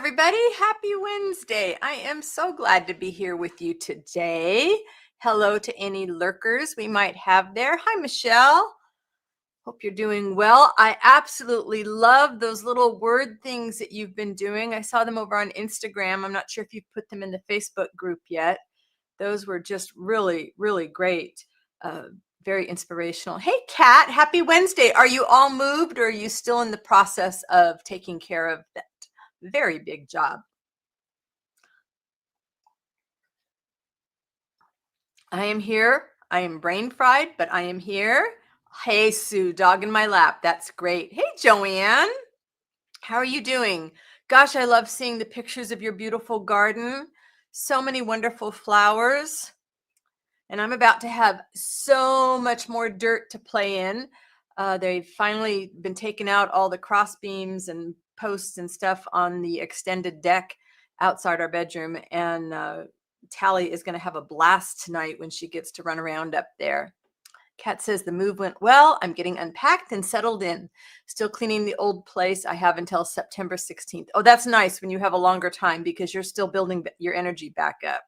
everybody. Happy Wednesday. I am so glad to be here with you today. Hello to any lurkers we might have there. Hi, Michelle. Hope you're doing well. I absolutely love those little word things that you've been doing. I saw them over on Instagram. I'm not sure if you've put them in the Facebook group yet. Those were just really, really great. Very inspirational. Hey, Kat, happy Wednesday. Are you all moved or are you still in the process of taking care of that very big job? I am here. I am brain fried, but I am here. Hey, Sue, dog in my lap. That's great. Hey, Joanne. How are you doing? Gosh, I love seeing the pictures of your beautiful garden. So many wonderful flowers. And I'm about to have so much more dirt to play in. They've finally been taking out all the cross beams and posts and stuff on the extended deck outside our bedroom. And Tally is going to have a blast tonight when she gets to run around up there. Kat says the move went well. I'm getting unpacked and settled in. Still cleaning the old place. I have until September 16th. Oh, that's nice when you have a longer time because you're still building your energy back up.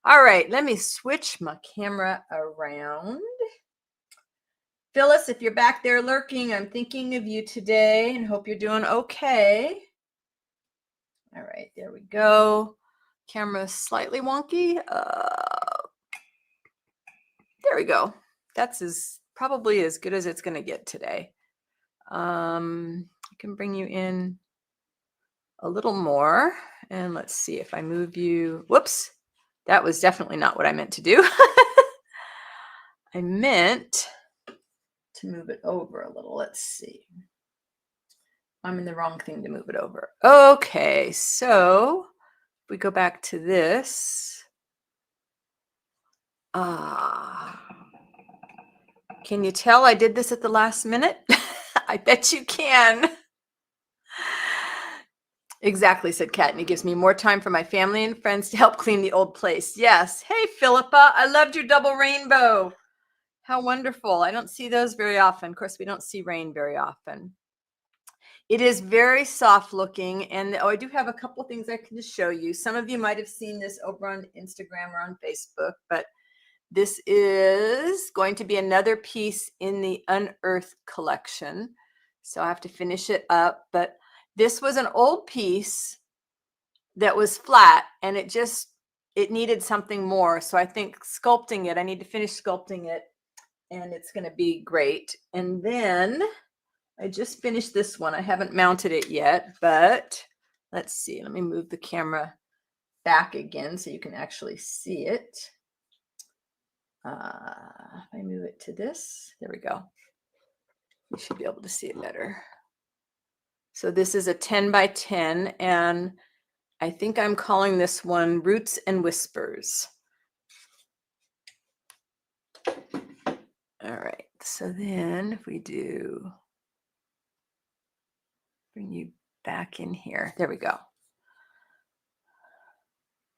All right, let me switch my camera around. Phyllis, if you're back there lurking, I'm thinking of you today and hope you're doing okay. All right, there we go. Camera's slightly wonky. There we go. That's probably as good as it's going to get today. I can bring you in a little more. And let's see if I move you. Whoops. That was definitely not what I meant to do. I meant to move it over a little. Let's see. I'm in the wrong thing to move it over. Okay, so if we go back to this. Can you tell I did this at the last minute? I bet you can. Exactly, said Kat, and it gives me more time for my family and friends to help clean the old place. Yes. Hey, Philippa, I loved your double rainbow. How wonderful. I don't see those very often. Of course, we don't see rain very often. It is very soft looking. And I do have a couple of things I can just show you. Some of you might have seen this over on Instagram or on Facebook, but this is going to be another piece in the Unearthed collection. So I have to finish it up. But this was an old piece that was flat and it needed something more. So I think sculpting it, I need to finish sculpting it and it's going to be great. And then I just finished this one. I haven't mounted it yet, but let's see. Let me move the camera back again so you can actually see it. If I move it to this, there we go. You should be able to see it better. So this is a 10 by 10, and I think I'm calling this one Roots and Whispers. All right, so then if we bring you back in here. There we go.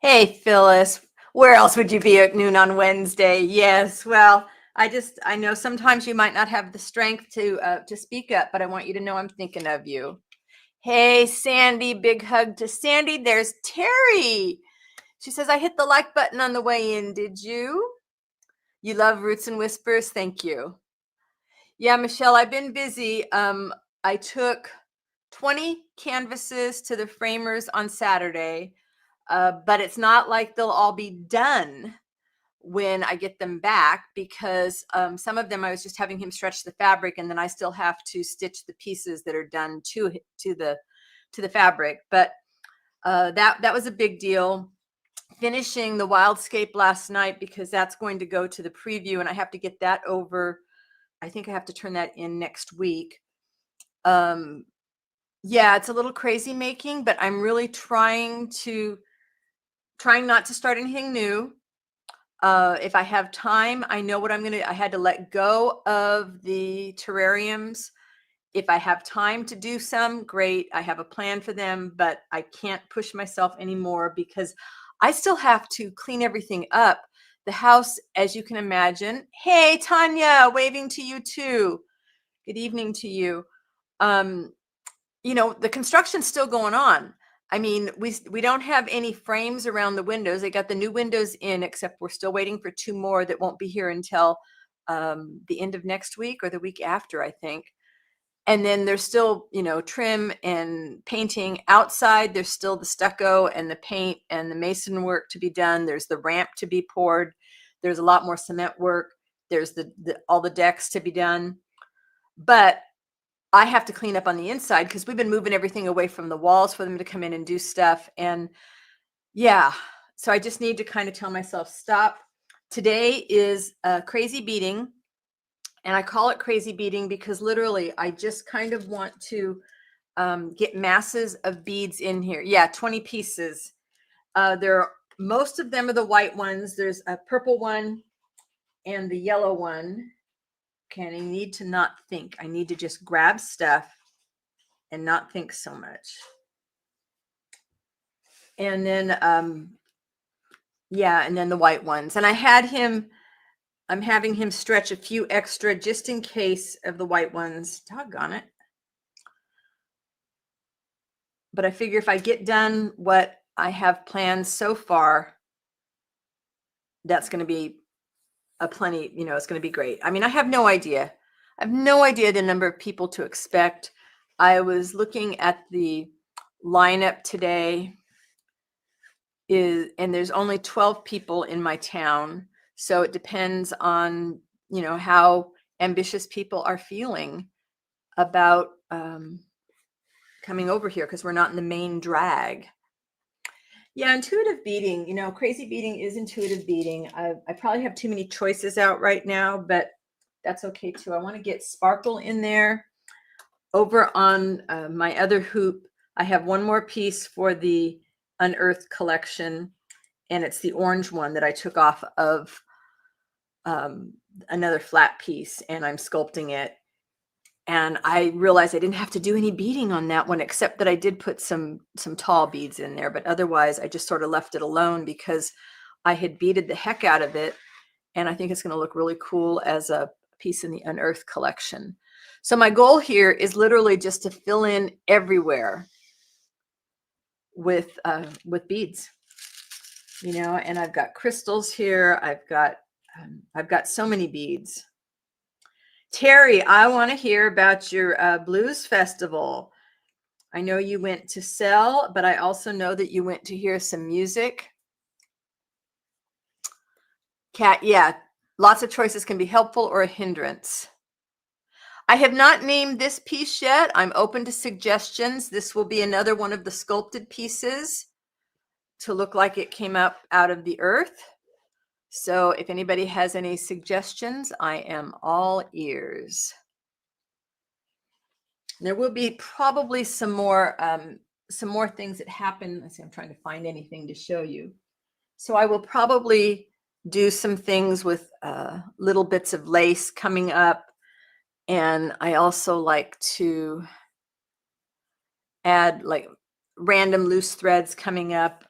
Hey, Phyllis, where else would you be at noon on Wednesday? Yes, well, I know sometimes you might not have the strength to speak up, but I want you to know I'm thinking of you. Hey, Sandy, big hug to Sandy. There's Terry. She says, I hit the like button on the way in. Did you? You love Roots and Whispers? Thank you. Yeah, Michelle, I've been busy. I took 20 canvases to the framers on Saturday, but it's not like they'll all be done when I get them back because some of them I was just having him stretch the fabric and then I still have to stitch the pieces that are done to the fabric. But that was a big deal. Finishing the Wildscape last night because that's going to go to the preview and I have to get that over. I think I have to turn that in next week. Yeah, it's a little crazy making, but I'm really trying not to start anything new. If I have time, I know what I had to let go of the terrariums. If I have time to do some, great. I have a plan for them, but I can't push myself anymore because I still have to clean everything up. The house, as you can imagine. Hey, Tanya, waving to you too. Good evening to you. The construction's still going on. I mean, we don't have any frames around the windows. They got the new windows in, except we're still waiting for 2 more that won't be here until the end of next week or the week after, I think. And then there's still, trim and painting outside. There's still the stucco and the paint and the mason work to be done. There's the ramp to be poured. There's a lot more cement work. There's all the decks to be done. But I have to clean up on the inside because we've been moving everything away from the walls for them to come in and do stuff. And yeah, so I just need to kind of tell myself, stop. Today is crazy beading. And I call it crazy beading because literally I just kind of want to get masses of beads in here. Yeah, 20 pieces. Most of them are the white ones. There's a purple one and the yellow one. Okay, and I need to not think. I need to just grab stuff and not think so much. And then, and then the white ones. And I'm having him stretch a few extra just in case of the white ones. Doggone it. But I figure if I get done what I have planned so far, that's going to be plenty, it's going to be great. I mean, I have no idea. I have no idea the number of people to expect. I was looking at the lineup today and there's only 12 people in my town. So it depends on, how ambitious people are feeling about coming over here because we're not in the main drag. Yeah, intuitive beading, crazy beading is intuitive beading. I probably have too many choices out right now, but that's okay too. I want to get sparkle in there. Over on my other hoop, I have one more piece for the Unearthed collection, and it's the orange one that I took off of another flat piece, and I'm sculpting it. And I realized I didn't have to do any beading on that one, except that I did put some tall beads in there. But otherwise, I just sort of left it alone because I had beaded the heck out of it. And I think it's going to look really cool as a piece in the Unearthed collection. So my goal here is literally just to fill in everywhere with beads, and I've got crystals here. I've got so many beads. Terry, I want to hear about your blues festival. I know you went to sell, but I also know that you went to hear some music. Kat, yeah, lots of choices can be helpful or a hindrance. I have not named this piece yet. I'm open to suggestions. This will be another one of the sculpted pieces to look like it came up out of the earth. So if anybody has any suggestions, I am all ears. There will be probably some more things that happen. Let's see, I'm trying to find anything to show you. So I will probably do some things with little bits of lace coming up. And I also like to add like random loose threads coming up.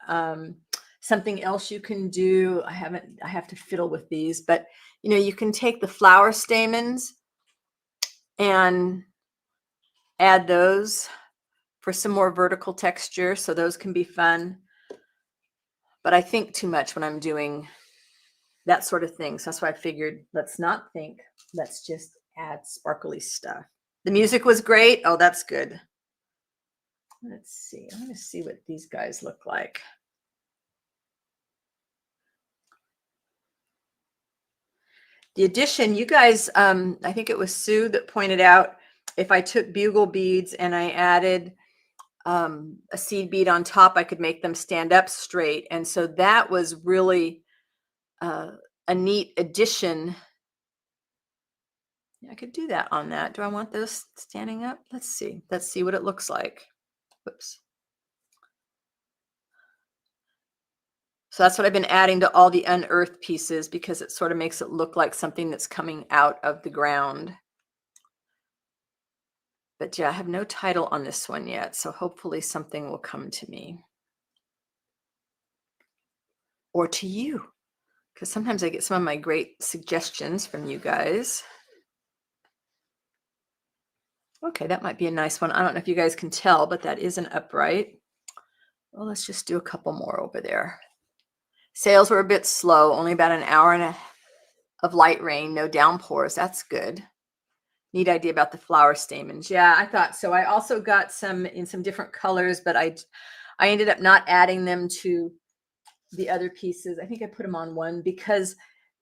Something else you can do, I have to fiddle with these, but you can take the flower stamens and add those for some more vertical texture. So those can be fun. But I think too much when I'm doing that sort of thing. So that's why I figured, let's not think, let's just add sparkly stuff. The music was great. Oh, that's good. Let's see. I'm going to see what these guys look like. The addition, you guys, I think it was Sue that pointed out, if I took bugle beads and I added a seed bead on top, I could make them stand up straight. And so that was really a neat addition. I could do that on that. Do I want those standing up? Let's see. Let's see what it looks like. Whoops. So that's what I've been adding to all the unearthed pieces because it sort of makes it look like something that's coming out of the ground. But yeah, I have no title on this one yet, so hopefully something will come to me. Or to you, because sometimes I get some of my great suggestions from you guys. Okay, that might be a nice one. I don't know if you guys can tell, but that is an upright. Well, let's just do a couple more over there. Sales were a bit slow, only about an hour and a of light rain, no downpours. That's good. Neat idea about the flower stamens. Yeah, I thought so. I also got some in some different colors, but I ended up not adding them to the other pieces. I think I put them on one because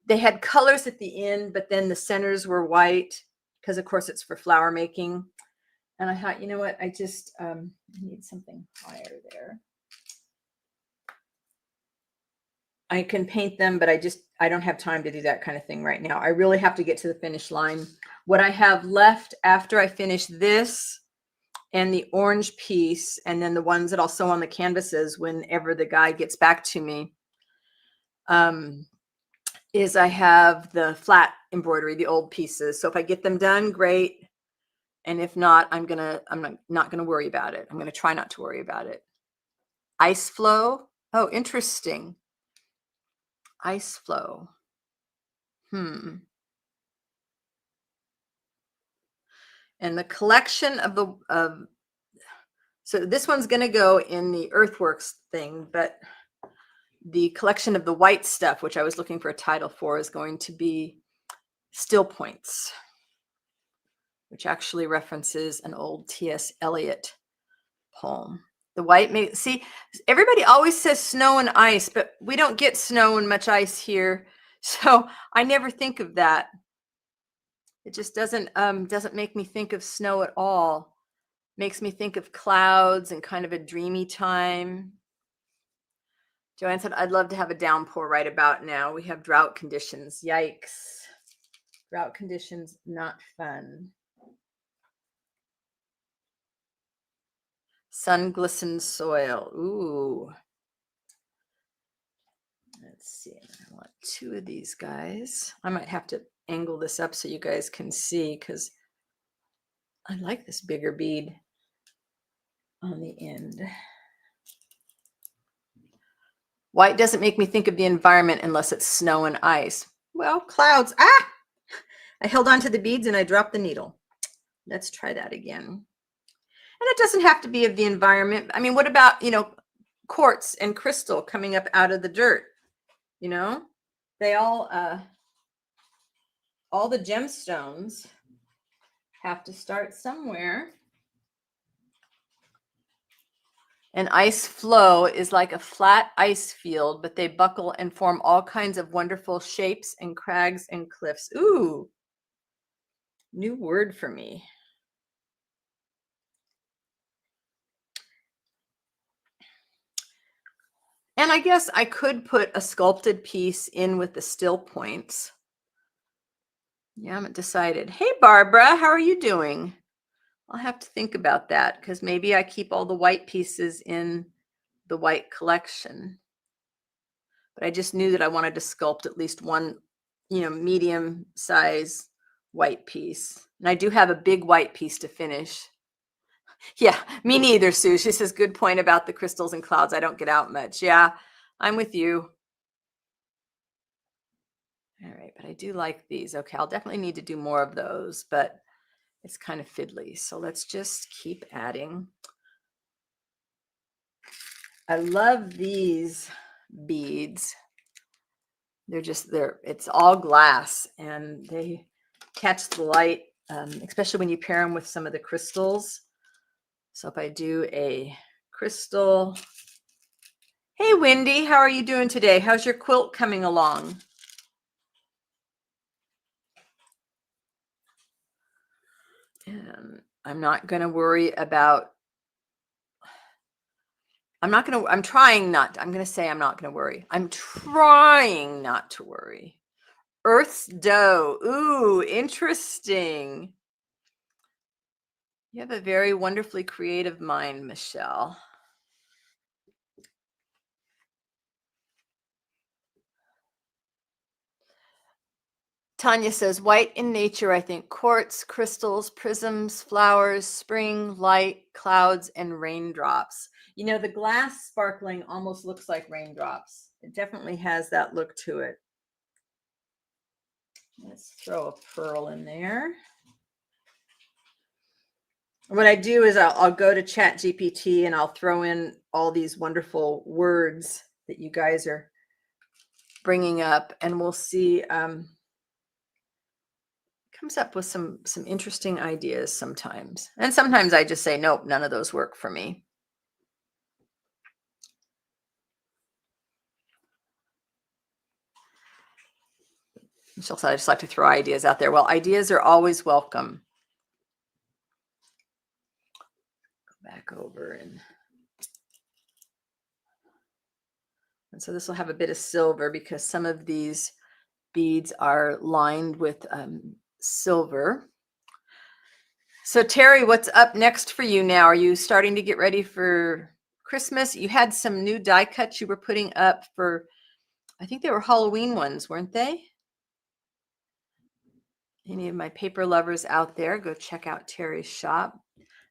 they had colors at the end, but then the centers were white because, of course, it's for flower making. And I thought, you know what? I just need something higher there. I can paint them, but I don't have time to do that kind of thing right now. I really have to get to the finish line. What I have left after I finish this and the orange piece, and then the ones that I'll sew on the canvases whenever the guy gets back to me, is I have the flat embroidery, the old pieces. So if I get them done, great. And if not, I'm not gonna worry about it. I'm gonna try not to worry about it. Ice flow. Oh, interesting. Ice flow. And the collection of the so this one's going to go in the earthworks thing, but the collection of the white stuff, which I was looking for a title for, is going to be Still Points, which actually references an old T.S. Eliot poem. The white see, everybody always says snow and ice, but we don't get snow and much ice here, so I never think of that. It just doesn't make me think of snow at all. Makes me think of clouds and kind of a dreamy time. Joanne said, I'd love to have a downpour right about now. We have drought conditions. Yikes. Drought conditions, not fun. Sun glistened soil. Ooh. Let's see. I want two of these guys. I might have to angle this up so you guys can see because I like this bigger bead on the end. White doesn't make me think of the environment unless it's snow and ice. Well, clouds. Ah! I held on to the beads and I dropped the needle. Let's try that again. And it doesn't have to be of the environment. I mean, what about, quartz and crystal coming up out of the dirt? They all the gemstones have to start somewhere. An ice flow is like a flat ice field, but they buckle and form all kinds of wonderful shapes and crags and cliffs. Ooh, new word for me. And I guess I could put a sculpted piece in with the still points. Yeah, I haven't decided. Hey, Barbara, how are you doing? I'll have to think about that because maybe I keep all the white pieces in the white collection. But I just knew that I wanted to sculpt at least one, medium size white piece. And I do have a big white piece to finish. Yeah, me neither, Sue. She says, good point about the crystals and clouds. I don't get out much. Yeah, I'm with you. All right, but I do like these. Okay, I'll definitely need to do more of those, but it's kind of fiddly. So let's just keep adding. I love these beads. It's all glass and they catch the light, especially when you pair them with some of the crystals. So if I do a crystal. Hey, Wendy, how are you doing today? How's your quilt coming along? And I'm not going to worry about, I'm trying not, I'm going to say I'm not going to worry. I'm trying not to worry. Earth's dough. Ooh, interesting. You have a very wonderfully creative mind, Michelle. Tanya says, white in nature, I think quartz, crystals, prisms, flowers, spring, light, clouds, and raindrops. The glass sparkling almost looks like raindrops. It definitely has that look to it. Let's throw a pearl in there. What I do is I'll go to Chat GPT and I'll throw in all these wonderful words that you guys are bringing up, and we'll see. Comes up with some interesting ideas sometimes, and sometimes I just say nope, none of those work for me. Michelle said I just like to throw ideas out there. Well, ideas are always welcome. Go back over and so this will have a bit of silver because some of these beads are lined with silver. So Terry, what's up next for you now? Are you starting to get ready for Christmas? You had some new die cuts you were putting up for, I think they were Halloween ones, weren't they? Any of my paper lovers out there, go check out Terry's shop.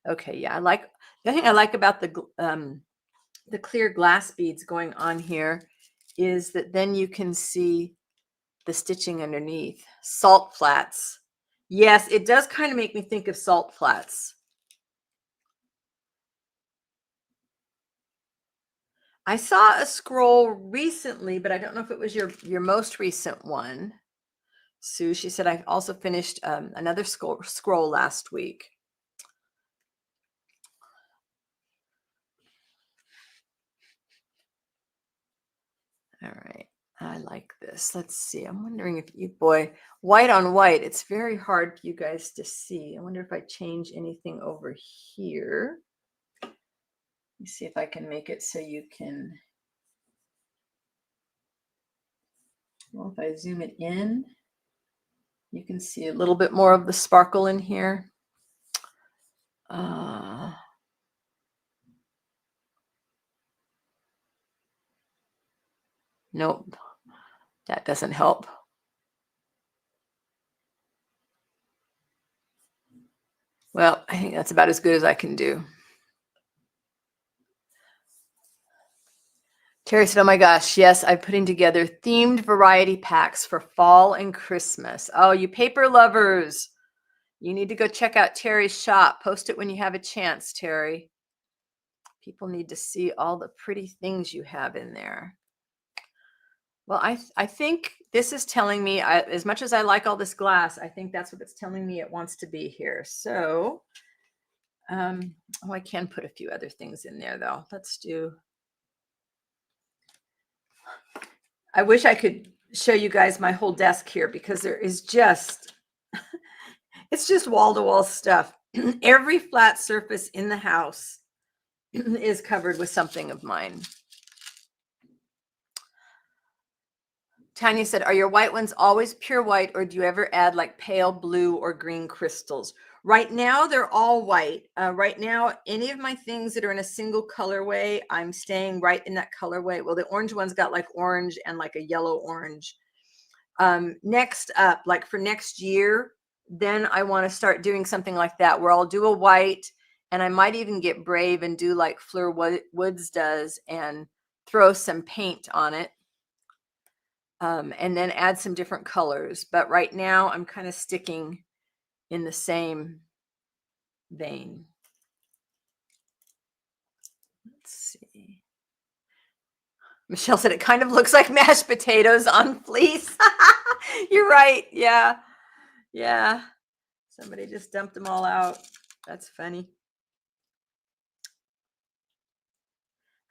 Okay, yeah, the thing I like about the clear glass beads going on here is that then you can see the stitching underneath. Salt flats. Yes, it does kind of make me think of salt flats. I saw a scroll recently, but I don't know if it was your most recent one. Sue, she said, I also finished another scroll last week. All right. I like this. Let's see. I'm wondering if boy, white on white, it's very hard for you guys to see. I wonder if I change anything over here. Let me see if I can make it so you can. Well, if I zoom it in, you can see a little bit more of the sparkle in here. Nope, that doesn't help. Well, I think that's about as good as I can do. Terry said, oh my gosh, yes, I'm putting together themed variety packs for fall and Christmas. Oh, you paper lovers, you need to go check out Terry's shop. Post it when you have a chance, Terry. People need to see all the pretty things you have in there. Well, I think this is telling me, as much as I like all this glass, I think that's what it's telling me it wants to be here. So, oh, I can put a few other things in there though. Let's do. I wish I could show you guys my whole desk here because there is just, it's just wall-to-wall stuff. Every flat surface in the house is covered with something of mine. Tanya said, are your white ones always pure white, or do you ever add like pale blue or green crystals? Right now, they're all white. Right now, any of my things that are in a single colorway, I'm staying right in that colorway. Well, the orange one's got like orange and like a yellow orange. Next up, like for next year, then I want to start doing something like that where I'll do a white, and I might even get brave and do like Fleur Woods does and throw some paint on it. And then add some different colors. But right now I'm kind of sticking in the same vein. Let's see. Michelle said it kind of looks like mashed potatoes on fleece. You're right. Yeah. Yeah. Somebody just dumped them all out. That's funny.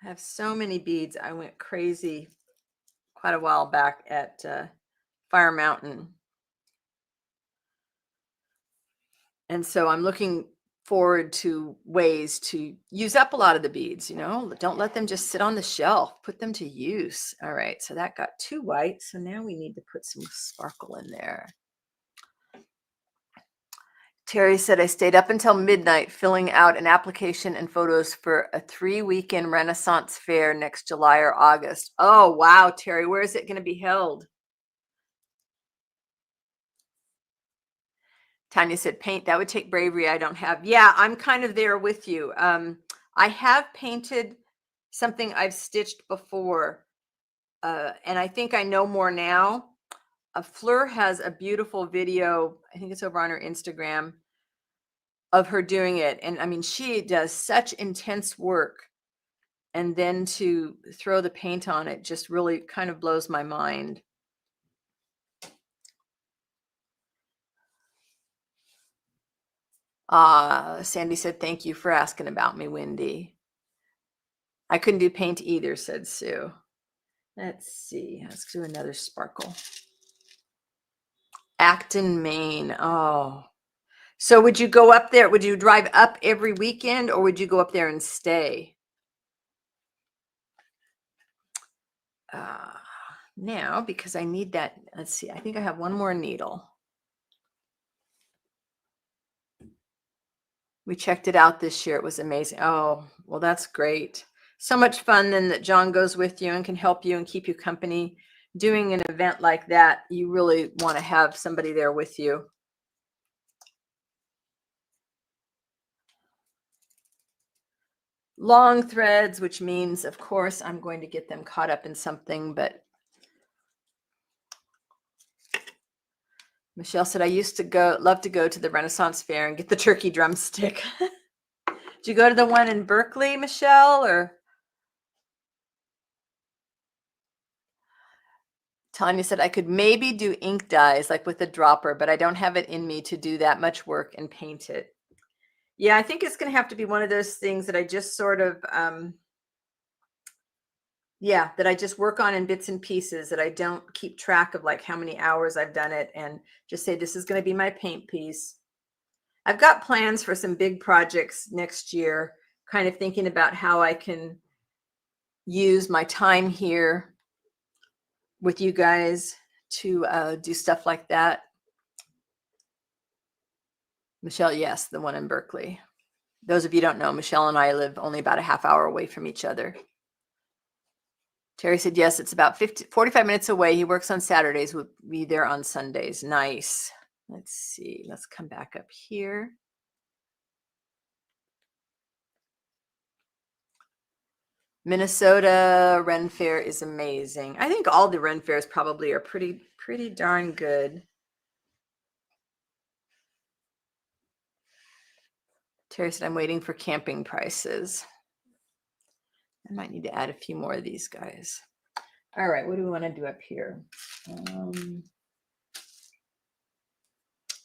I have so many beads. I went crazy quite a while back at Fire Mountain. And so I'm looking forward to ways to use up a lot of the beads, you know, don't let them just sit on the shelf, put them to use. All right, so that got too white. So now we need to put some sparkle in there. Terry said, I stayed up until midnight filling out an application and photos for a 3-weekend Renaissance fair next July or August. Oh, wow, Terry, where is it going to be held? Tanya said, paint, that would take bravery I don't have. Yeah, I'm kind of there with you. I have painted something I've stitched before, and I think I know more now. Fleur has a beautiful video, I think it's over on her Instagram, of her doing it. And I mean, she does such intense work. And then to throw the paint on it just really kind of blows my mind. Sandy said, thank you for asking about me, Wendy. I couldn't do paint either, said Sue. Let's see. Let's do another sparkle. Acton, Maine. Oh. So would you go up there? Would you drive up every weekend or would you go up there and stay? Now, because I need that. Let's see. I think I have one more needle. We checked it out this year. It was amazing. Oh, well, that's great. So much fun then that John goes with you and can help you and keep you company. Doing an event like that, you really want to have somebody there with you. Long threads, which means, of course, I'm going to get them caught up in something, but Michelle said, I used to love to go to the Renaissance Fair and get the turkey drumstick. Did you go to the one in Berkeley, Michelle, or? Tanya said, I could maybe do ink dyes like with a dropper, but I don't have it in me to do that much work and paint it. Yeah, I think it's going to have to be one of those things that I just sort of, that I just work on in bits and pieces, that I don't keep track of like how many hours I've done it and just say, this is going to be my paint piece. I've got plans for some big projects next year, kind of thinking about how I can use my time here with you guys to do stuff like that. Michelle, yes, the one in Berkeley. Those of you who don't know, Michelle and I live only about a half hour away from each other. Terry said, yes, it's about 45 minutes away. He works on Saturdays. We'll be there on Sundays. Nice. Let's see. Let's come back up here. Minnesota Ren Fair is amazing. I think all the Ren Fairs probably are pretty darn good. Terry said, I'm waiting for camping prices. I might need to add a few more of these guys. All right, what do we want to do up here?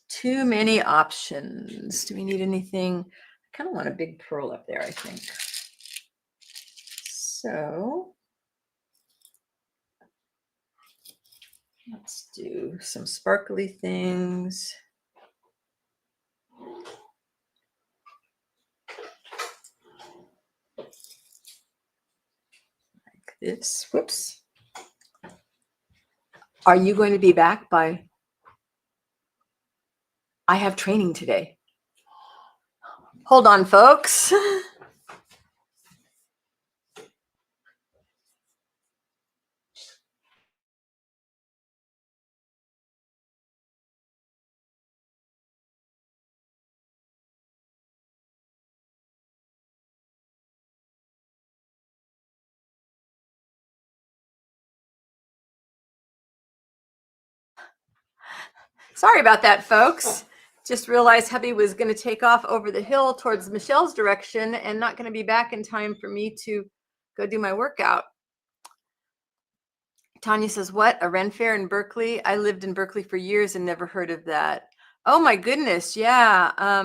Too many options. Do we need anything? I kind of want a big pearl up there, I think. So let's do some sparkly things. Like this. Whoops. Are you going to be back by? I have training today. Hold on, folks. Sorry about that, folks. Just realized hubby was going to take off over the hill towards Michelle's direction and not going to be back in time for me to go do my workout. Tanya says, what? A Ren Fair in Berkeley? I lived in Berkeley for years and never heard of that. Oh my goodness. Yeah. I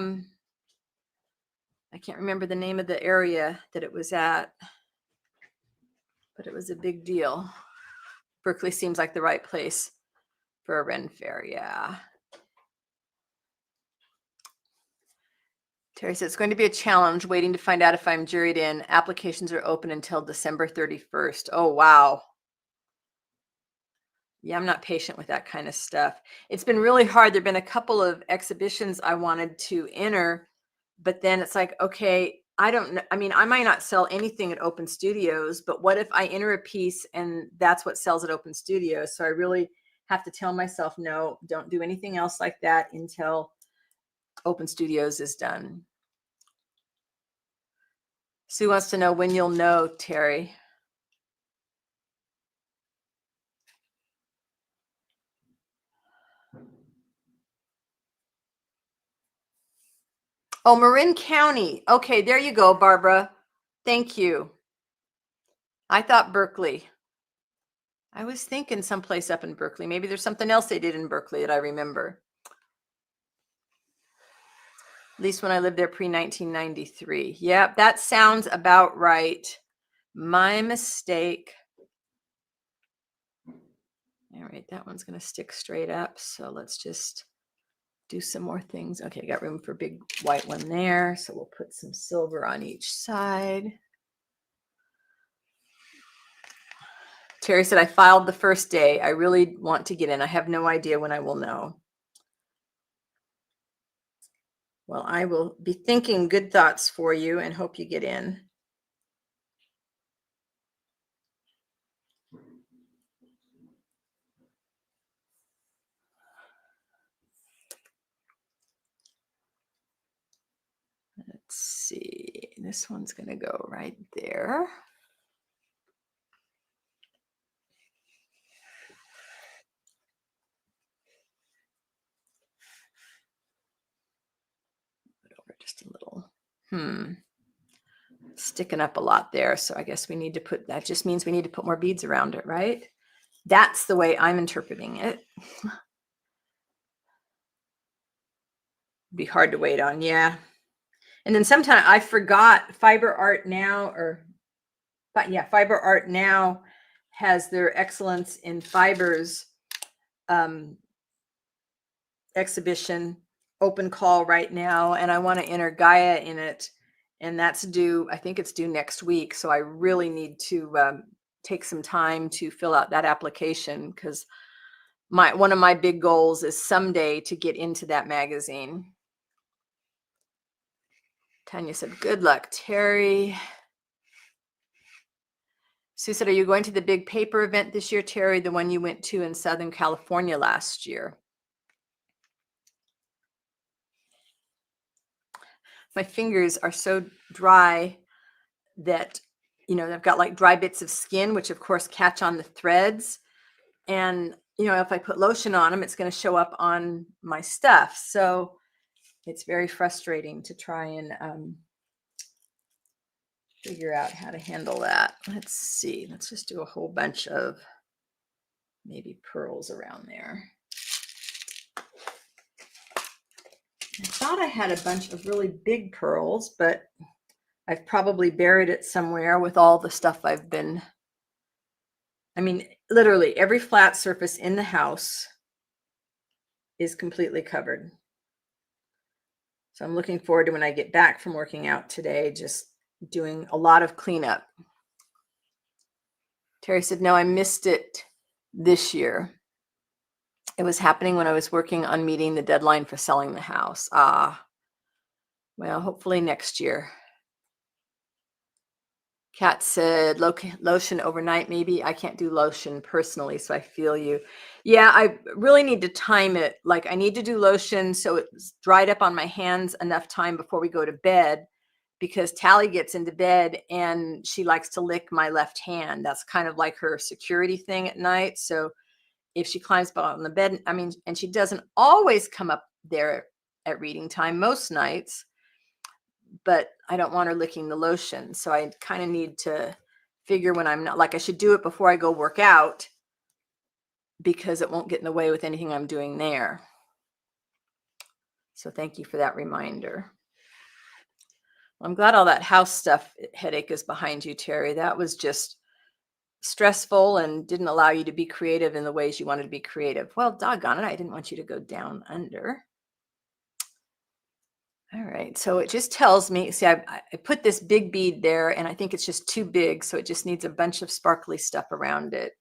can't remember the name of the area that it was at, but it was a big deal. Berkeley seems like the right place for a Ren Fair. Yeah. Terry says, it's going to be a challenge waiting to find out if I'm juried in. Applications are open until December 31st. Oh, wow. Yeah, I'm not patient with that kind of stuff. It's been really hard. There've been a couple of exhibitions I wanted to enter, but then it's like, okay, I don't know. I mean, I might not sell anything at Open Studios, but what if I enter a piece and that's what sells at Open Studios? So I really have to tell myself, no, don't do anything else like that until Open Studios is done. Sue wants to know when you'll know, Terry. Oh, Marin County. Okay, there you go, Barbara. Thank you. I thought Berkeley. I was thinking someplace up in Berkeley. Maybe there's something else they did in Berkeley that I remember. At least when I lived there pre-1993. Yep, that sounds about right. My mistake. All right, that one's going to stick straight up. So let's just do some more things. Okay, got room for a big white one there. So we'll put some silver on each side. Terry said, I filed the first day. I really want to get in. I have no idea when I will know. Well, I will be thinking good thoughts for you and hope you get in. Let's see. This one's going to go right there. Put over just a little. Sticking up a lot there. So I guess we need to put, that just means we need to put more beads around it, right? That's the way I'm interpreting it. Be hard to wait on. Yeah. And then sometimes I forgot Fiber Art Now, but yeah, Fiber Art Now has their Excellence in Fibers exhibition open call right now. And I want to enter Gaia in it. And that's due, I think it's due next week. So I really need to take some time to fill out that application because one of my big goals is someday to get into that magazine. Tanya said, good luck, Terry. Sue said, are you going to the big paper event this year, Terry? The one you went to in Southern California last year? My fingers are so dry that, you know, I've got like dry bits of skin, which of course catch on the threads. And, you know, if I put lotion on them, it's going to show up on my stuff. So it's very frustrating to try and figure out how to handle that. Let's see. Let's just do a whole bunch of maybe pearls around there. I thought I had a bunch of really big pearls, but I've probably buried it somewhere with all the stuff I've been. I mean, literally every flat surface in the house is completely covered. So I'm looking forward to when I get back from working out today, just doing a lot of cleanup. Terry said, no, I missed it this year. It was happening when I was working on meeting the deadline for selling the house. Well, hopefully next year. Kat said lotion overnight, maybe. I can't do lotion personally, so I feel you. Yeah, I really need to time it. Like I need to do lotion so it's dried up on my hands enough time before we go to bed, because Tally gets into bed and she likes to lick my left hand. That's kind of like her security thing at night. So if she climbs up on the bed, I mean, and she doesn't always come up there at reading time, most nights, but I don't want her licking the lotion. So I kind of need to figure when I'm not, like I should do it before I go work out because it won't get in the way with anything I'm doing there. So thank you for that reminder. I'm glad all that house stuff headache is behind you, Terry. That was just stressful and didn't allow you to be creative in the ways you wanted to be creative. Well, doggone it, I didn't want you to go down under. All right, so it just tells me, see, I put this big bead there and I think it's just too big, so it just needs a bunch of sparkly stuff around it.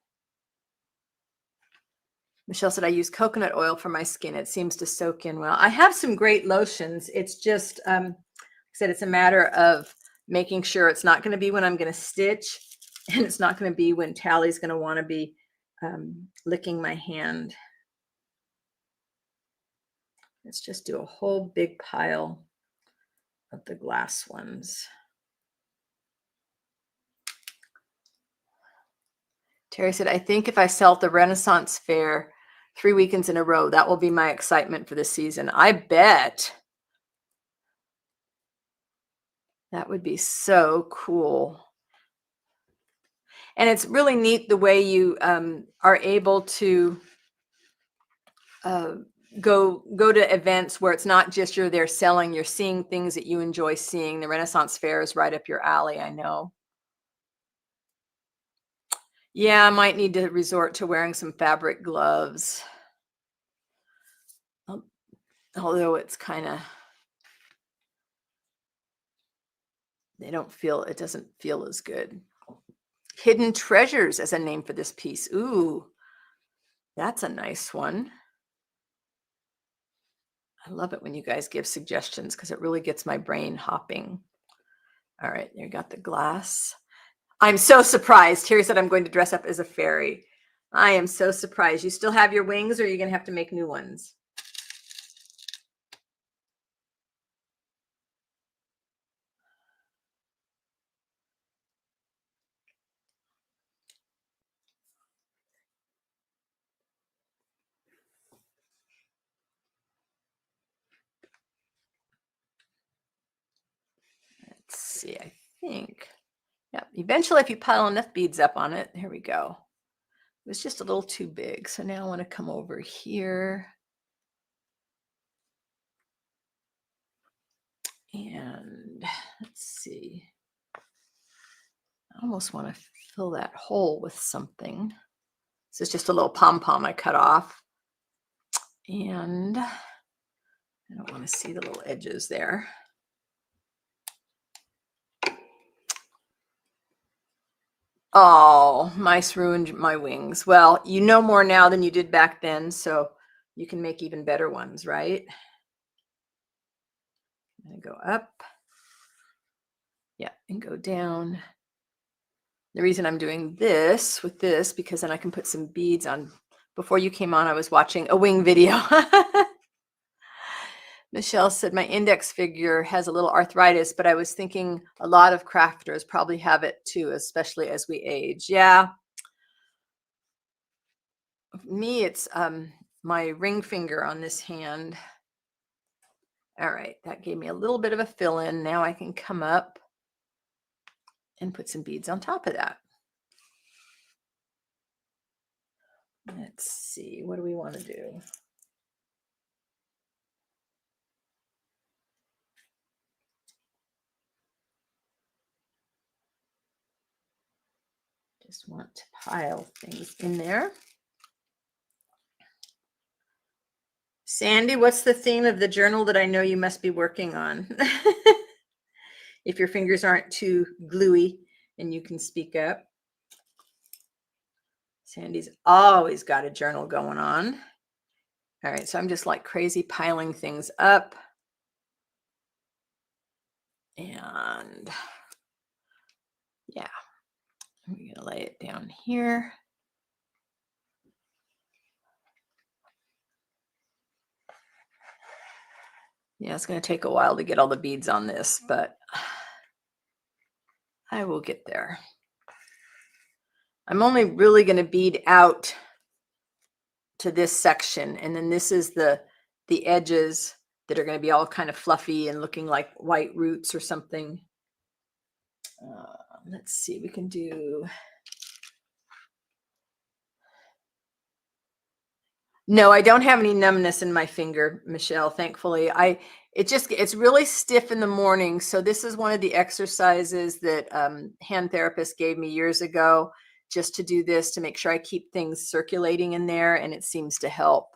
Michelle said, I use coconut oil for my skin. It seems to soak in well. I have some great lotions. It's just, I said, it's a matter of making sure it's not going to be when I'm going to stitch, and it's not going to be when Tally's going to want to be licking my hand. Let's just do a whole big pile of the glass ones. Terry said, I think if I sell at the Renaissance Fair 3 weekends in a row, that will be my excitement for the season. I bet. That would be so cool. And it's really neat the way you are able to uh, go to events where it's not just you're there selling, you're seeing things that you enjoy seeing. The Renaissance Fair is right up your alley, I know. Yeah, I might need to resort to wearing some fabric gloves. Although it's kind of, it doesn't feel as good. Hidden Treasures as a name for this piece. Ooh, that's a nice one. I love it when you guys give suggestions because it really gets my brain hopping. All right, you got the glass. I'm so surprised. Terry said I'm going to dress up as a fairy. I am so surprised. You still have your wings, or are you going to have to make new ones? Let's see, I think. Yeah, eventually if you pile enough beads up on it, here we go. It was just a little too big. So now I want to come over here. And let's see. I almost want to fill that hole with something. This is just a little pom-pom I cut off. And I don't want to see the little edges there. Oh, mice ruined my wings. Well, you know more now than you did back then, so you can make even better ones, right? I'm going to go up. Yeah, and go down. The reason I'm doing this with this, because then I can put some beads on. Before you came on, I was watching a wing video. Michelle said, my index figure has a little arthritis, but I was thinking a lot of crafters probably have it too, especially as we age. Yeah. Me, it's my ring finger on this hand. All right, that gave me a little bit of a fill in. Now I can come up and put some beads on top of that. Let's see, what do we want to do? Just want to pile things in there. Sandy, what's the theme of the journal that I know you must be working on? If your fingers aren't too gluey and you can speak up. Sandy's always got a journal going on. All right, so I'm just like crazy piling things up. And yeah, I'm going to lay it down here. Yeah, it's going to take a while to get all the beads on this, but I will get there. I'm only really going to bead out to this section, and then this is the edges that are going to be all kind of fluffy and looking like white roots or something. Let's see, we can do. No, I don't have any numbness in my finger, Michelle, thankfully. It's really stiff in the morning. So this is one of the exercises that hand therapist gave me years ago, just to do this, to make sure I keep things circulating in there, and it seems to help.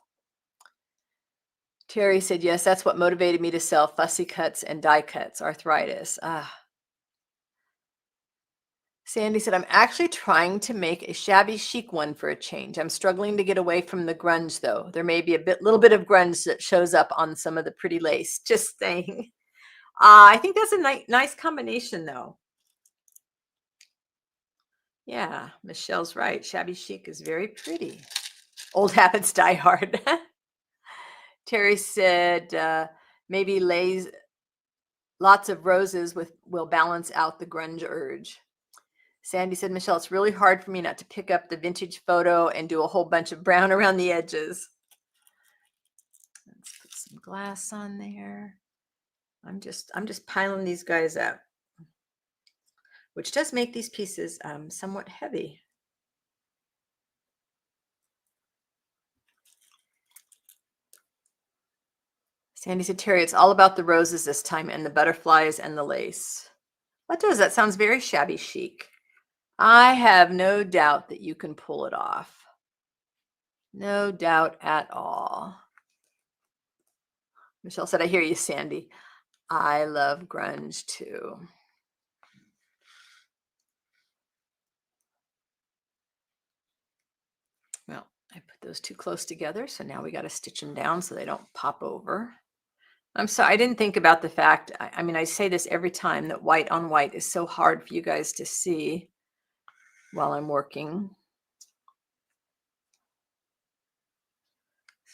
Terry said, yes, that's what motivated me to sell fussy cuts and die cuts, arthritis. Sandy said, I'm actually trying to make a shabby chic one for a change. I'm struggling to get away from the grunge, though. There may be a little bit of grunge that shows up on some of the pretty lace. Just saying. I think that's a nice combination, though. Yeah, Michelle's right. Shabby chic is very pretty. Old habits die hard. Terry said, maybe lots of roses will balance out the grunge urge. Sandy said, Michelle, it's really hard for me not to pick up the vintage photo and do a whole bunch of brown around the edges. Let's put some glass on there. I'm just piling these guys up. which does make these pieces somewhat heavy. Sandy said, Terry, it's all about the roses this time and the butterflies and the lace. What does that? Sounds very shabby chic. I have no doubt that you can pull it off. No doubt at all. Michelle said, I hear you, Sandy. I love grunge too. Well, I put those too close together, so now we got to stitch them down so they don't pop over. I'm sorry, I didn't think about the fact, I mean, I say this every time, that white on white is so hard for you guys to see while I'm working.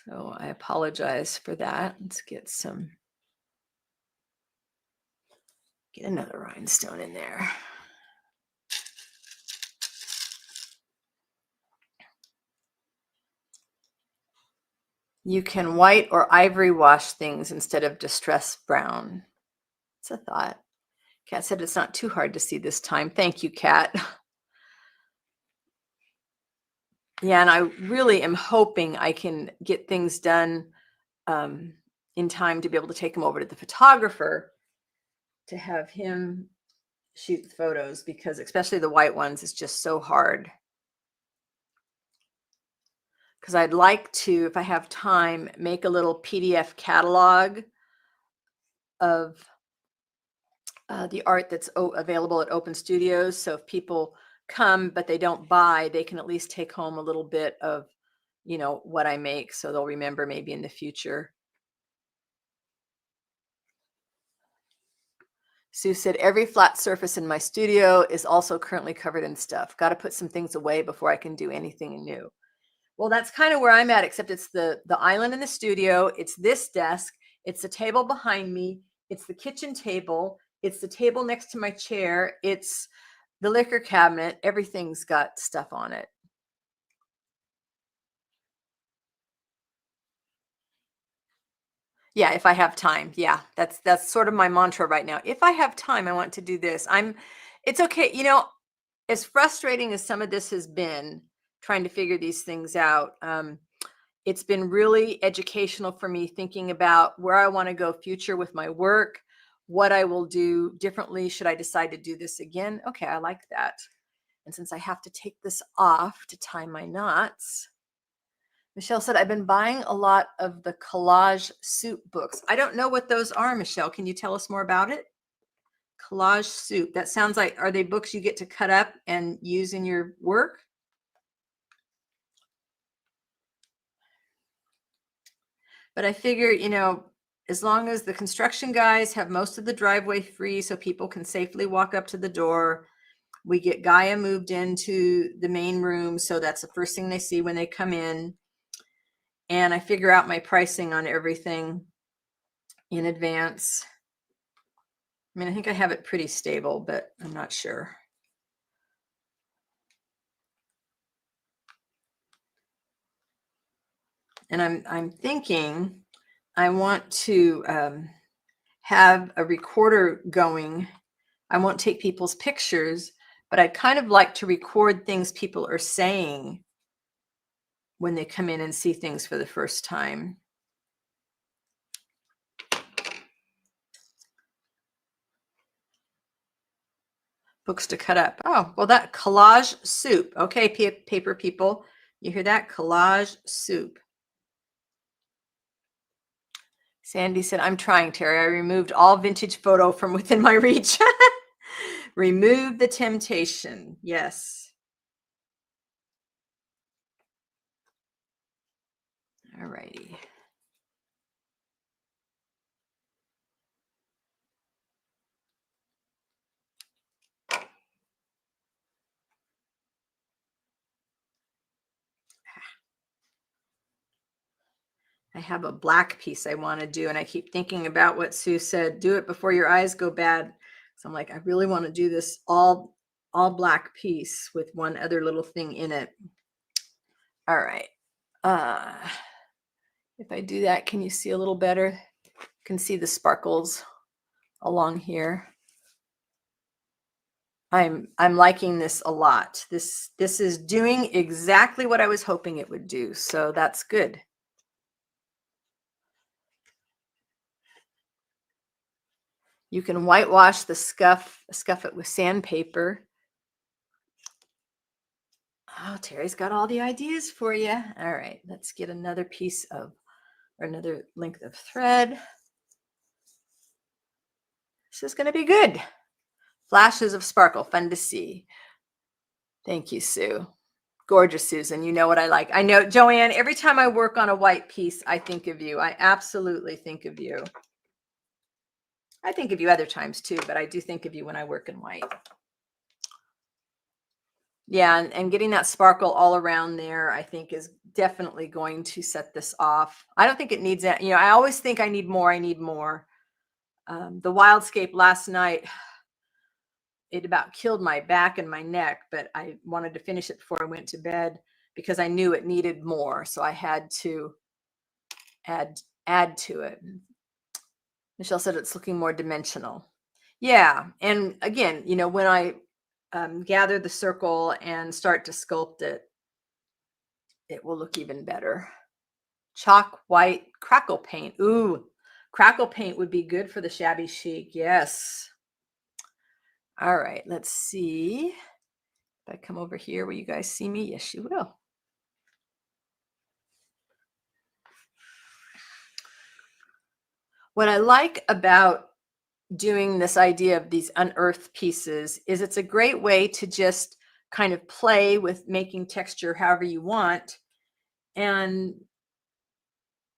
So I apologize for that. Let's get another rhinestone in there. You can white or ivory wash things instead of distressed brown. It's a thought. Kat said it's not too hard to see this time. Thank you, Kat. Yeah, and I really am hoping I can get things done in time to be able to take them over to the photographer to have him shoot the photos, because especially the white ones is just so hard. Because I'd like to, if I have time, make a little PDF catalog of the art that's available at Open Studios. So if people come but they don't buy, they can at least take home a little bit of, you know, what I make, so they'll remember maybe in the future. Sue said, every flat surface in my studio is also currently covered in stuff. Got to put some things away before I can do anything new. Well, that's kind of where I'm at, except it's the island in the studio. It's this desk. It's the table behind me. It's the kitchen table. It's the table next to my chair. It's the liquor cabinet. Everything's got stuff on it. Yeah, if I have time. Yeah, that's sort of my mantra right now. If I have time, I want to do this. It's okay. You know, as frustrating as some of this has been, trying to figure these things out, it's been really educational for me, thinking about where I want to go future with my work, what I will do differently should I decide to do this again. Okay, I like that. And since I have to take this off to tie my knots, Michelle said, I've been buying a lot of the collage soup books. I don't know what those are, Michelle. Can you tell us more about it? Collage soup. That sounds like, are they books you get to cut up and use in your work? But I figure, you know, as long as the construction guys have most of the driveway free so people can safely walk up to the door, we get Gaia moved into the main room, so that's the first thing they see when they come in. And I figure out my pricing on everything in advance. I mean, I think I have it pretty stable, but I'm not sure. And I'm thinking I want to have a recorder going. I won't take people's pictures, but I'd kind of like to record things people are saying when they come in and see things for the first time. Books to cut up. Oh, well, that collage soup. Okay, paper people, you hear that? Collage soup. Sandy said, I'm trying, Terry. I removed all vintage photo from within my reach. Remove the temptation. Yes. All righty. I have a black piece I want to do, and I keep thinking about what Sue said, do it before your eyes go bad. So I'm like, I really want to do this all black piece with one other little thing in it. All right. If I do that, can you see a little better? You can see the sparkles along here. I'm liking this a lot. This is doing exactly what I was hoping it would do. So that's good. You can whitewash the scuff it with sandpaper. Oh, Terry's got all the ideas for you. All right, let's get another piece of, or another length of thread. This is going to be good. Flashes of sparkle, fun to see. Thank you, Sue. Gorgeous, Susan. You know what I like. I know, Joanne, every time I work on a white piece, I think of you. I absolutely think of you. I think of you other times too, but I do think of you when I work in white. Yeah, and getting that sparkle all around there, I think is definitely going to set this off. I don't think it needs that. I always think I need more. The Wildscape last night, it about killed my back and my neck, but I wanted to finish it before I went to bed because I knew it needed more. So I had to add to it. Michelle said it's looking more dimensional. Yeah. And again, when I gather the circle and start to sculpt it, it will look even better. Chalk white crackle paint. Ooh, crackle paint would be good for the shabby chic. Yes. All right, let's see. If I come over here, will you guys see me? Yes, you will. What I like about doing this idea of these unearthed pieces is it's a great way to just kind of play with making texture however you want and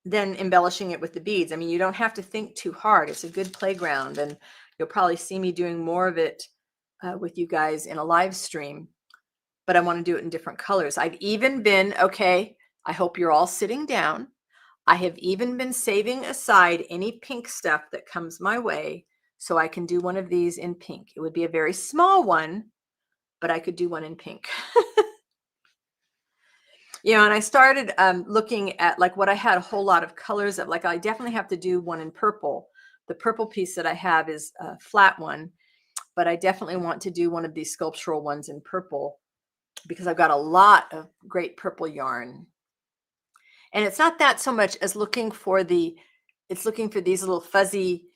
then embellishing it with the beads. I mean, you don't have to think too hard. It's a good playground, and you'll probably see me doing more of it with you guys in a live stream, but I want to do it in different colors. I've even been, okay, I hope you're all sitting down. I have even been saving aside any pink stuff that comes my way so I can do one of these in pink. It would be a very small one, but I could do one in pink. And I started looking at like what I had a whole lot of colors of. Like I definitely have to do one in purple. The purple piece that I have is a flat one, but I definitely want to do one of these sculptural ones in purple because I've got a lot of great purple yarn. And it's not that so much as looking for these little fuzzy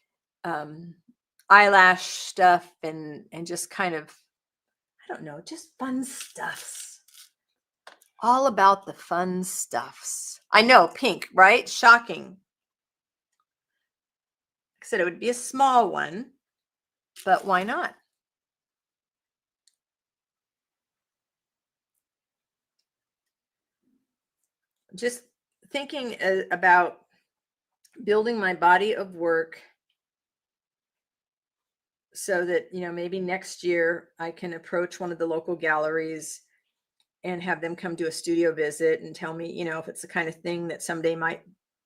eyelash stuff and just kind of, I don't know, just fun stuffs. All about the fun stuffs. I know, pink, right? Shocking. Like I said, it would be a small one, but why not? Just thinking about building my body of work so that, maybe next year I can approach one of the local galleries and have them come do a studio visit and tell me, if it's the kind of thing that someday might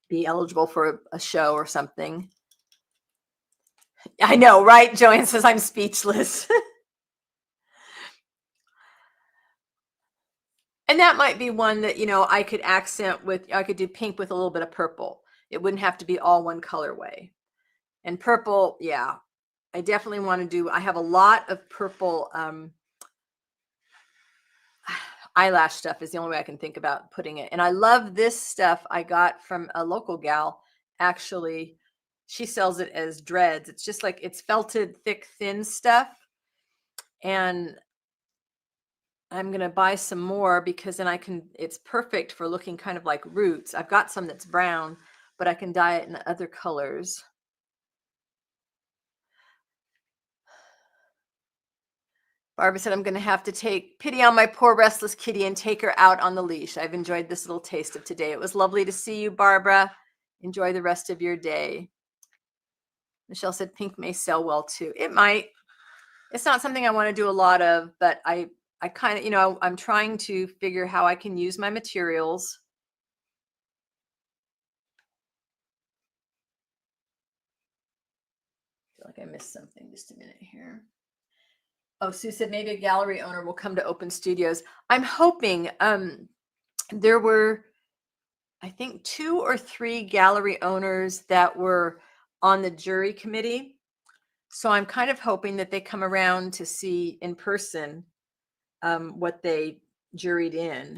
be eligible for a show or something. I know, right? Joanne says I'm speechless. And that might be one that, I could accent with, I could do pink with a little bit of purple. It wouldn't have to be all one colorway. And purple, yeah, I definitely want to do, I have a lot of purple eyelash stuff is the only way I can think about putting it. And I love this stuff I got from a local gal. Actually, she sells it as dreads. It's just like, it's felted, thick, thin stuff. And I'm going to buy some more because then it's perfect for looking kind of like roots. I've got some that's brown, but I can dye it in other colors. Barbara said, I'm going to have to take pity on my poor restless kitty and take her out on the leash. I've enjoyed this little taste of today. It was lovely to see you, Barbara. Enjoy the rest of your day. Michelle said, pink may sell well too. It might. It's not something I want to do a lot of, but I kind of, I'm trying to figure how I can use my materials. I feel like I missed something. Just a minute here. Oh, Sue said maybe a gallery owner will come to Open Studios. I'm hoping there were, I think, 2 or 3 gallery owners that were on the jury committee. So I'm kind of hoping that they come around to see in person what they juried in.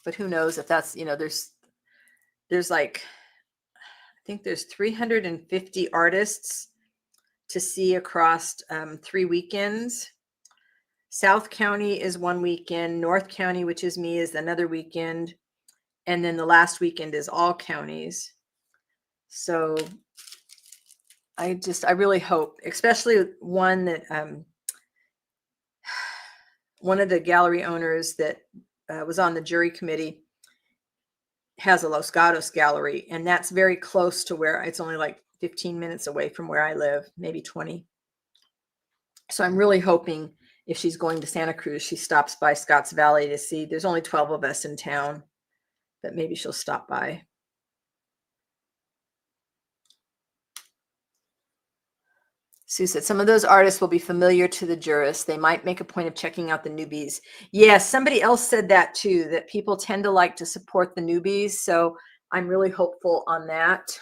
But who knows if that's, there's like, I think there's 350 artists to see across 3 weekends. South County is one weekend, North County, which is me, is another weekend, and then the last weekend is all counties. So I really hope, especially one that one of the gallery owners that was on the jury committee has a Los Gatos gallery, and that's very close to where it's only like 15 minutes away from where I live, maybe 20. So I'm really hoping if she's going to Santa Cruz, she stops by Scotts Valley to see. There's only 12 of us in town, but maybe she'll stop by. Sue said, some of those artists will be familiar to the jurists. They might make a point of checking out the newbies. Yes, somebody else said that too, that people tend to like to support the newbies. So I'm really hopeful on that.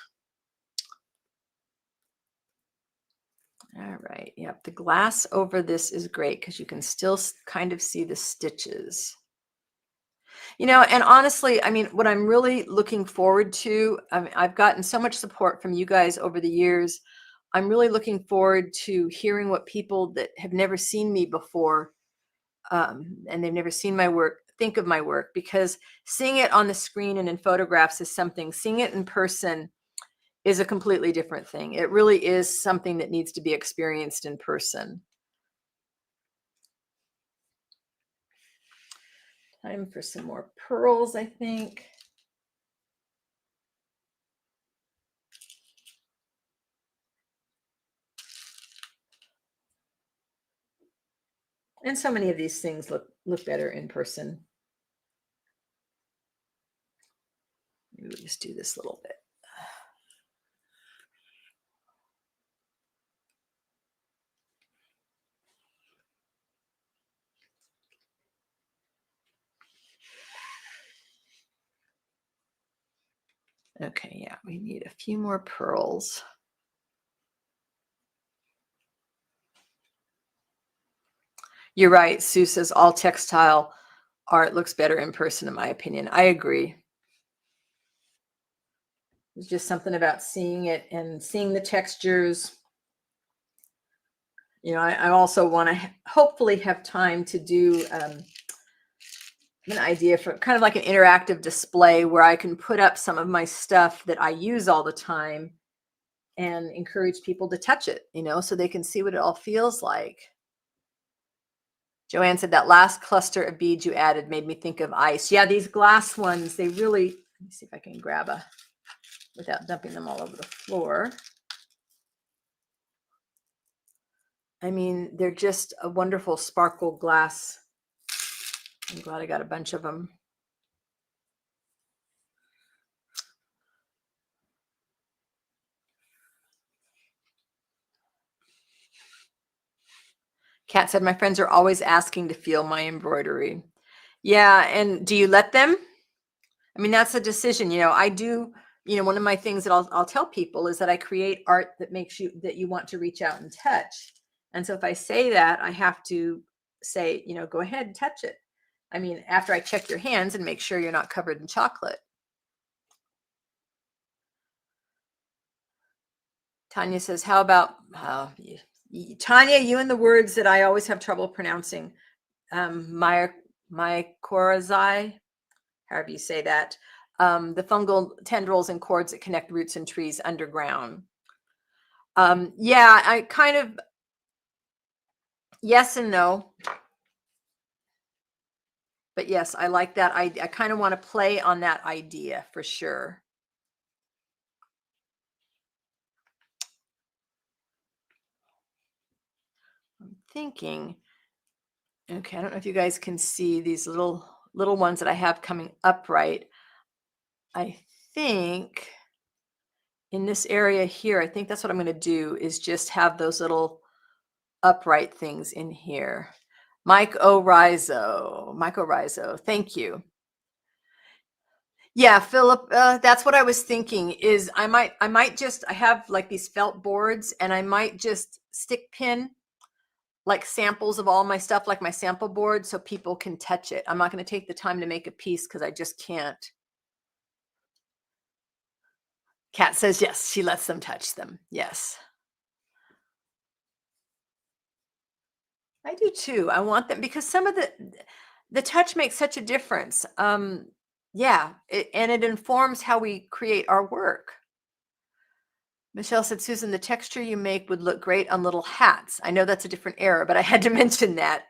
All right. Yep. The glass over this is great because you can still kind of see the stitches. And honestly, I mean, what I'm really looking forward to, I've gotten so much support from you guys over the years. I'm really looking forward to hearing what people that have never seen me before and they've never seen my work think of my work, because seeing it on the screen and in photographs is something. Seeing it in person is a completely different thing. It really is something that needs to be experienced in person. Time for some more pearls, I think. And so many of these things look better in person. Maybe we'll just do this a little bit. Okay, yeah, we need a few more pearls. You're right. Sue says all textile art looks better in person, in my opinion. I agree. There's just something about seeing it and seeing the textures. I also want to hopefully have time to do an idea for kind of like an interactive display where I can put up some of my stuff that I use all the time and encourage people to touch it, so they can see what it all feels like. Joanne said that last cluster of beads you added made me think of ice. Yeah, these glass ones, they really, let me see if I can grab without dumping them all over the floor. I mean, they're just a wonderful sparkle glass. I'm glad I got a bunch of them. Kat said, my friends are always asking to feel my embroidery. Yeah, and do you let them? I mean, that's a decision. I do, one of my things that I'll tell people is that I create art that makes you want to reach out and touch. And so if I say that, I have to say, go ahead and touch it. I mean, after I check your hands and make sure you're not covered in chocolate. Tanya says, how about Tanya, you and the words that I always have trouble pronouncing. Mycorrhizae, however you say that. The fungal tendrils and cords that connect roots and trees underground. Yeah, I kind of, yes and no. But yes, I like that. I kind of want to play on that idea for sure. I'm thinking, okay, I don't know if you guys can see these little ones that I have coming upright. I think in this area here, I think that's what I'm going to do, is just have those little upright things in here. Mike O'Rizo, thank you. Yeah, Philip, that's what I was thinking is I have like these felt boards and I might just stick pin like samples of all my stuff, like my sample board, so people can touch it. I'm not going to take the time to make a piece because I just can't. Kat says yes, she lets them touch them. Yes. I do too. I want them because some of the touch makes such a difference. Yeah, and it informs how we create our work. Michelle said, Susan, the texture you make would look great on little hats. I know that's a different era, but I had to mention that.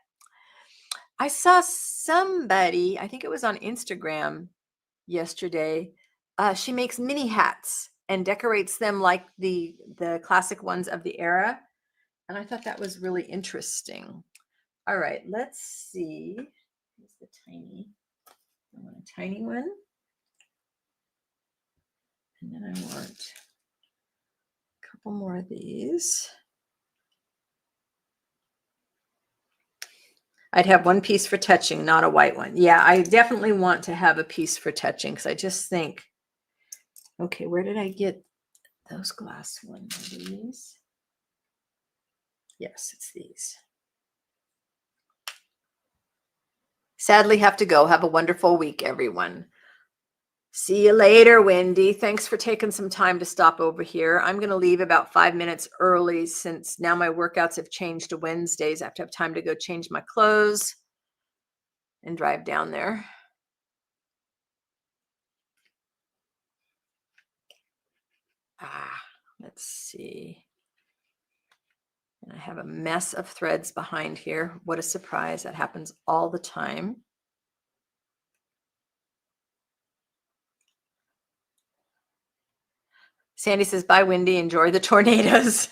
I saw somebody, I think it was on Instagram yesterday. She makes mini hats and decorates them like the classic ones of the era. And I thought that was really interesting. All right, let's see. Here's the tiny. I want a tiny one. And then I want a couple more of these. I'd have one piece for touching, not a white one. Yeah, I definitely want to have a piece for touching because I just think, okay, where did I get those glass ones? Are these? Yes, it's these. Sadly, have to go. Have a wonderful week, everyone. See you later, Wendy. Thanks for taking some time to stop over here. I'm going to leave about 5 minutes early since now my workouts have changed to Wednesdays. I have to have time to go change my clothes and drive down there. Let's see. And I have a mess of threads behind here. What a surprise. That happens all the time. Sandy says, bye, Wendy. Enjoy the tornadoes.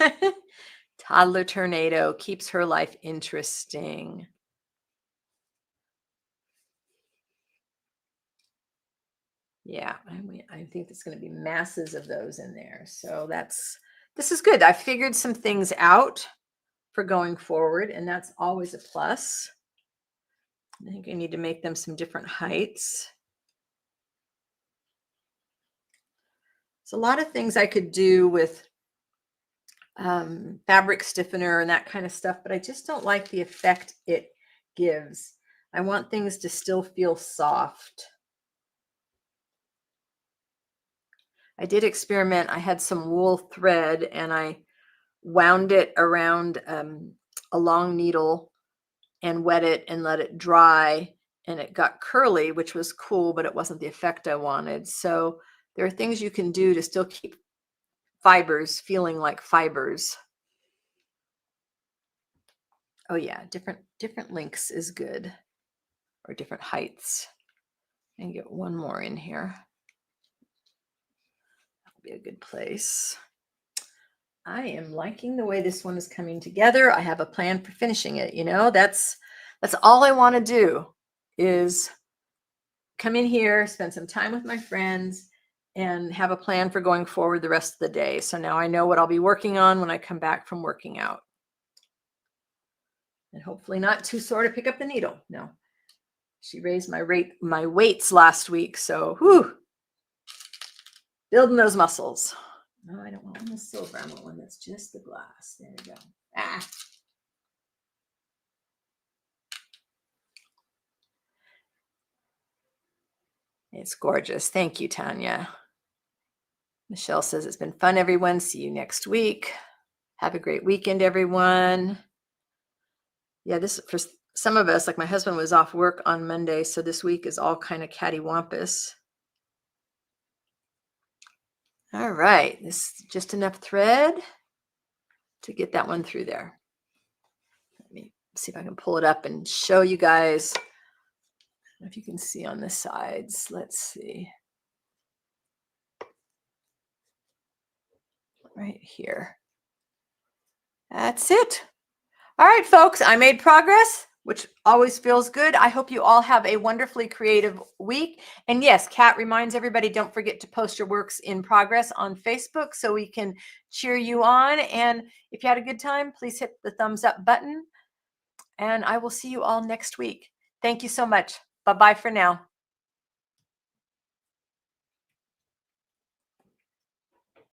Toddler tornado keeps her life interesting. Yeah, I think there's going to be masses of those in there. So this is good. I figured some things out for going forward, and that's always a plus. I think I need to make them some different heights. There's a lot of things I could do with fabric stiffener and that kind of stuff, but I just don't like the effect it gives. I want things to still feel soft. I did experiment. I had some wool thread and I wound it around a long needle and wet it and let it dry, and it got curly, which was cool, but it wasn't the effect I wanted. So there are things you can do to still keep fibers feeling like fibers. Oh yeah, different lengths is good, or different heights. And get one more in here. That'll be a good place. I am liking the way this one is coming together. I have a plan for finishing it. You know, that's all I want to do is come in here, spend some time with my friends, and have a plan for going forward the rest of the day. So now I know what I'll be working on when I come back from working out. And hopefully not too sore to pick up the needle. No. She raised my weights last week. So whew, building those muscles. No, I don't want one that's silver. I want one that's just the glass. There we go. Ah. It's gorgeous. Thank you, Tanya. Michelle says it's been fun, everyone. See you next week. Have a great weekend, everyone. Yeah, this for some of us, like my husband was off work on Monday, so this week is all kind of cattywampus. All right, this is just enough thread to get that one through there. Let me see if I can pull it up and show you guys. I don't know if you can see on the sides. Let's see. Right here. That's it. All right, folks, I made progress, which always feels good. I hope you all have a wonderfully creative week. And yes, Kat reminds everybody, don't forget to post your works in progress on Facebook so we can cheer you on. And if you had a good time, please hit the thumbs up button. And I will see you all next week. Thank you so much. Bye-bye for now.